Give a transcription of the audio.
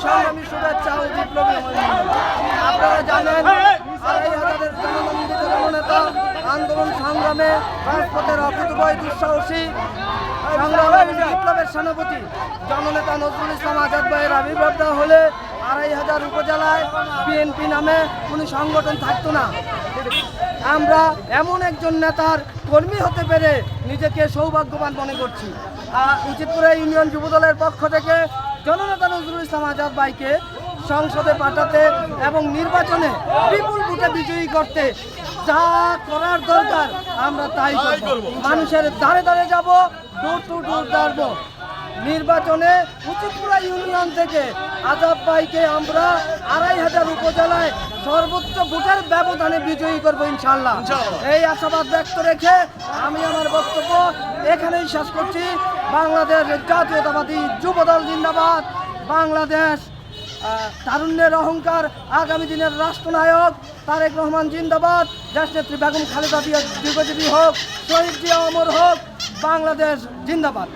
সংগ্রামী শুভেচ্ছা ও বিপ্লবী অভিনন্দন। আপনারা জানেন 2500-এর জননন্দিত জননেতা, আন্দোলন সংগ্রামে রাজপথের অকুতোভয় দুঃসাহসী সংগ্রামী বিপ্লবের সেনাপতি জননেতা নজরুল ইসলাম আজাদ ভাইয়ের আবির্ভাব দেওয়া হলে 2500 উপজেলায় বিএনপি নামে কোনো সংগঠন থাকতো না। আমরা এমন একজন নেতার কর্মী হতে পেরে নিজেকে সৌভাগ্যবান মনে করছি। উচিতপুরে ইউনিয়ন যুবদলের পক্ষ থেকে জননেতা নজরুল ইসলাম আজাদ ভাইকে সংসদে পাঠাতে এবং নির্বাচনে বিপুল ভোটে বিজয়ী করতে যা করার দরকার আমরা তাই করব। মানুষের দ্বারে দ্বারে যাব, ডোর টু ডোর দাঁড়াবো। নির্বাচনে উচিতপুরা ইউনিয়ন থেকে আজাদ ভাইকে আমরা 2500 উপজেলায় সর্বোচ্চ ভোটের ব্যবধানে বিজয়ী করবো ইনশাল্লাহ। এই আশাবাদ ব্যক্ত রেখে আমি আমার বক্তব্য এখানেই শেষ করছি। বাংলাদেশ জাতীয়তাবাদী যুবদল জিন্দাবাদ। বাংলাদেশ তারুণ্যের অহংকার, আগামী দিনের রাষ্ট্রনায়ক তারেক রহমান জিন্দাবাদ। দেশনেত্রী বেগম খালেদা জিয়া দীর্ঘজীবী হোক, শহীদ জিয়া অমর হোক। বাংলাদেশ জিন্দাবাদ।